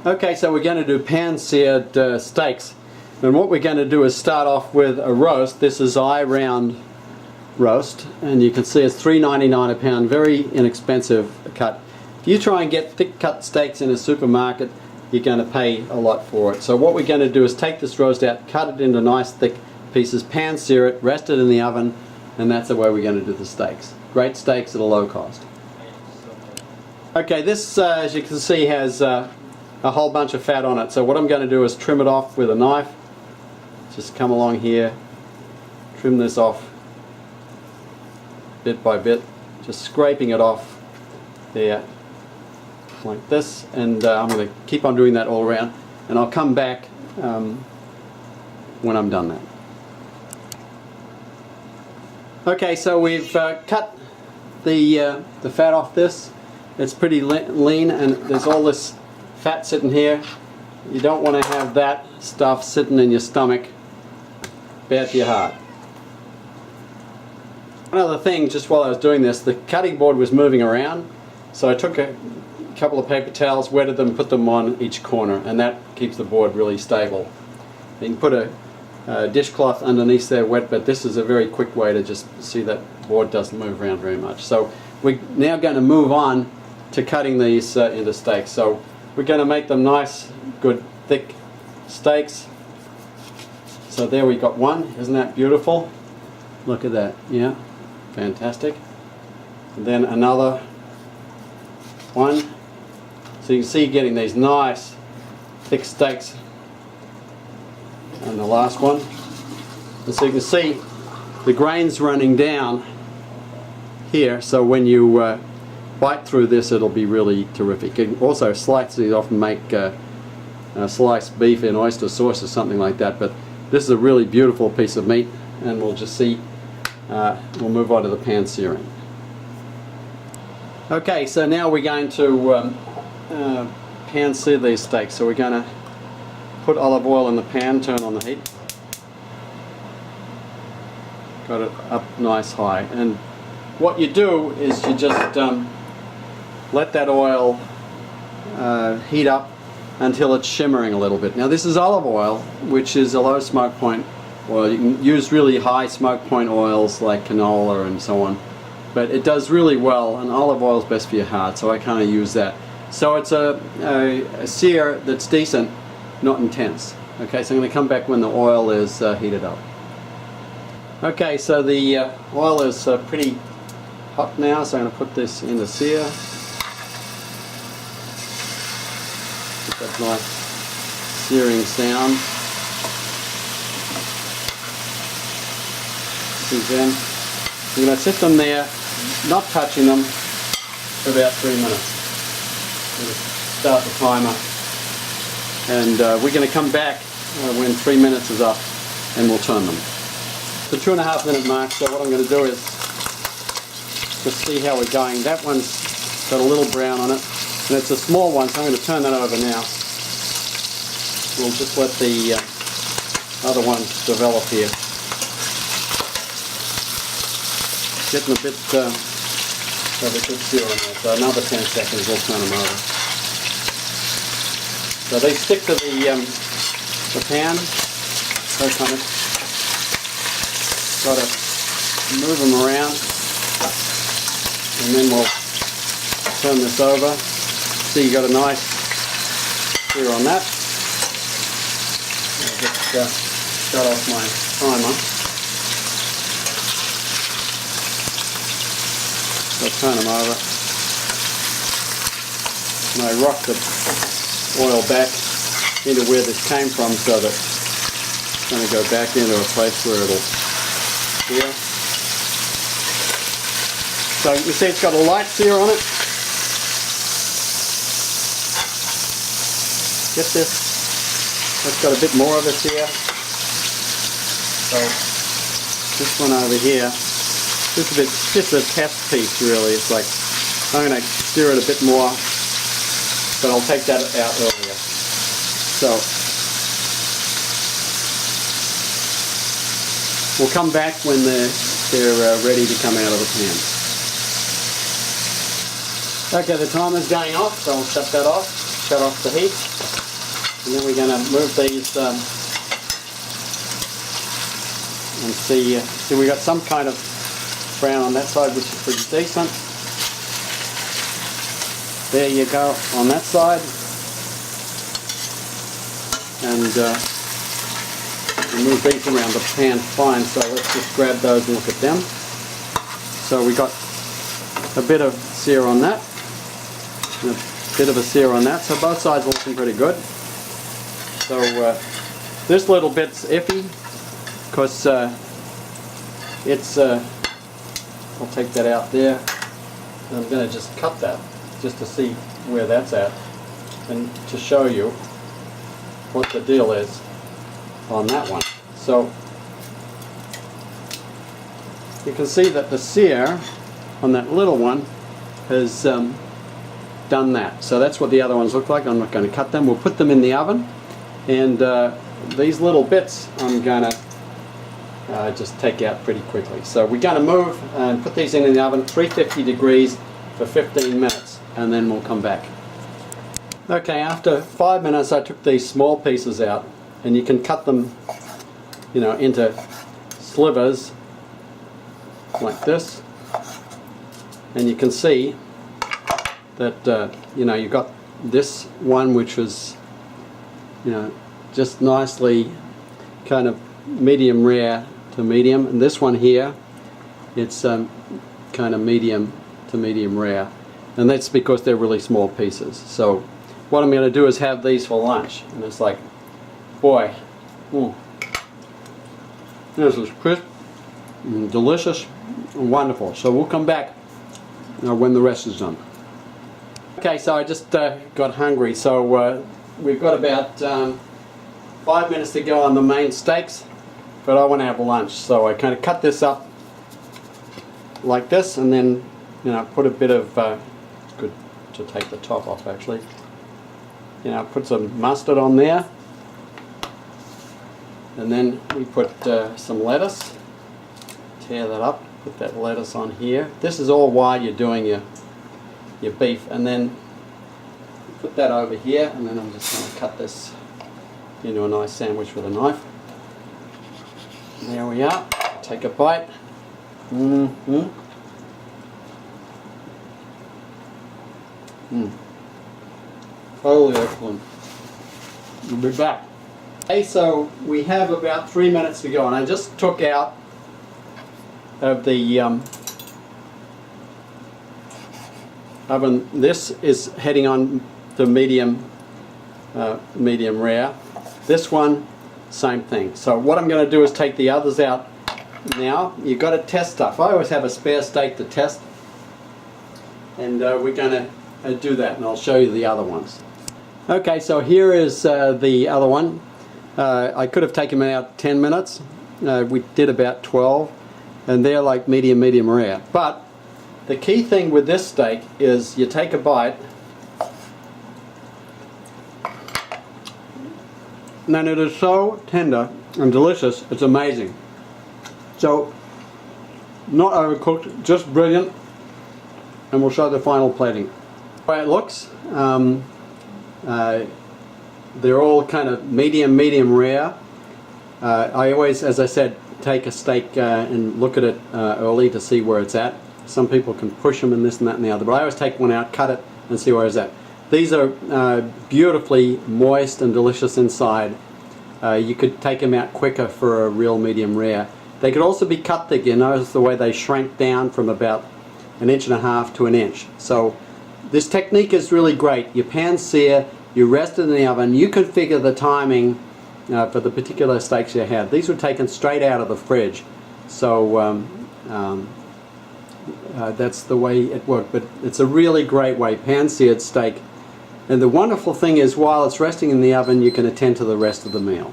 Okay, so we're going to do pan-seared steaks, and what we're going to do is start off with a roast. This is eye round roast, and you can see it's $3.99 a pound, very inexpensive cut. If you try and get thick cut steaks in a supermarket, you're going to pay a lot for it. So what we're going to do is take this roast out, cut it into nice thick pieces, pan sear it, rest it in the oven, and that's the way we're going to do the steaks. Great steaks at a low cost. Okay, this as you can see has a whole bunch of fat on it, so what I'm going to do is trim it off with a knife. Just come along here, trim this off bit by bit, just scraping it off there like this, and I'm going to keep on doing that all around, and I'll come back when I'm done that. Okay, so we've cut the fat off this. It's pretty lean, and there's all this fat sitting here. You don't want to have that stuff sitting in your stomach. Bad for your heart. One other thing, just while I was doing this, the cutting board was moving around, so I took a couple of paper towels, wetted them, put them on each corner, and that keeps the board really stable. You can put a dishcloth underneath there wet, but this is a very quick way to just see that board doesn't move around very much. So we're now going to move on to cutting these into steaks. So we're going to make them nice, good, thick steaks. So there we got one. Isn't that beautiful? Look at that. Yeah, fantastic. And then another one. So you can see getting these nice, thick steaks. And the last one. And so you can see the grains running down here. So when you bite through this, it'll be really terrific. You can also slices often make sliced beef in oyster sauce or something like that, but this is a really beautiful piece of meat, and we'll just see, we'll move on to the pan searing. Okay, so now we're going to pan sear these steaks. So we're going to put olive oil in the pan, turn on the heat, got it up nice high, and what you do is you just let that oil heat up until it's shimmering a little bit. Now this is olive oil, which is a low smoke point oil. You can use really high smoke point oils like canola and so on, but it does really well, and olive oil is best for your heart, so I kind of use that. So it's a sear that's decent, not intense. Okay, so I'm going to come back when the oil is heated up. Okay, so the oil is pretty hot now, so I'm going to put this in the sear. Get that nice searing sound. Then I'm going to sit them there, not touching them, for about 3 minutes. Start the timer, and we're going to come back when 3 minutes is up, and we'll turn them. The 2.5 minute mark, so what I'm going to do is just see how we're going. That one's got a little brown on it, and it's a small one, so I'm going to turn that over now. We'll just let the other ones develop here. Getting a bit of a good sear on there, so another 10 seconds we'll turn them over. So they stick to the pan, so kind of got to move them around, and then we'll turn this over. See, you got a nice sear on that. I'll just shut off my timer. I'll turn them over, and I rock the oil back into where this came from, so that it's going to go back into a place where it'll sear. So you can see it's got a light sear on it. Get this, it's got a bit more of a sear. So this one over here, just a test piece really. It's like, I'm going to sear it a bit more, but I'll take that out earlier. So we'll come back when they're ready to come out of the pan. Okay, the timer's going off, so I'll shut that off, shut off the heat. And then we're going to move these and see we got some kind of brown on that side, which is pretty decent. There you go on that side. And move these around the pan fine, so let's just grab those and look at them. So we got a bit of sear on that, and a bit of a sear on that, so both sides are looking pretty good. So this little bit's iffy, because it's, I'll take that out there, and I'm going to just cut that, just to see where that's at, and to show you what the deal is on that one. So you can see that the sear on that little one has done that. So that's what the other ones look like. I'm not going to cut them. We'll put them in the oven, and these little bits I'm going to just take out pretty quickly. So we're going to move and put these in the oven, 350 degrees for 15 minutes, and then we'll come back. Okay, after 5 minutes I took these small pieces out, and you can cut them, you know, into slivers like this, and you can see that you know, you've got this one which was, you know, just nicely kind of medium rare to medium, and this one here, it's kind of medium to medium rare, and that's because they're really small pieces. So what I'm going to do is have these for lunch, and it's like, boy, this is crisp and delicious and wonderful. So we'll come back when the rest is done. Okay, so I just got hungry, so we've got about 5 minutes to go on the main steaks, but I want to have lunch, so I kind of cut this up like this, and then, you know, put a bit of good to take the top off actually. You know, put some mustard on there, and then we put some lettuce. Tear that up, put that lettuce on here. This is all while you're doing your beef, and then put that over here, and then I'm just going to cut this into a nice sandwich with a knife. There we are. Take a bite. Totally excellent. We'll be back. Okay, so we have about 3 minutes to go, and I just took out of the oven. This is heading on to medium, medium rare. This one, same thing. So what I'm going to do is take the others out now. You've got to test stuff. I always have a spare steak to test, and we're going to do that, and I'll show you the other ones. Okay, so here is the other one. I could have taken them out 10 minutes. We did about 12, and they're like medium, medium rare. But the key thing with this steak is you take a bite, and it is so tender and delicious, it's amazing. So, not overcooked, just brilliant, and we'll show the final plating. The way it looks, they're all kind of medium, medium rare. I always, as I said, take a steak and look at it early to see where it's at. Some people can push them and this and that and the other, but I always take one out, cut it, and see where it's at. These are beautifully moist and delicious inside. You could take them out quicker for a real medium rare. They could also be cut thick. You notice the way they shrank down from about 1.5 inches to 1 inch. So this technique is really great. You pan sear, you rest it in the oven, you configure the timing for the particular steaks you have. These were taken straight out of the fridge, so that's the way it worked. But it's a really great way, pan-seared steak. And the wonderful thing is, while it's resting in the oven, you can attend to the rest of the meal.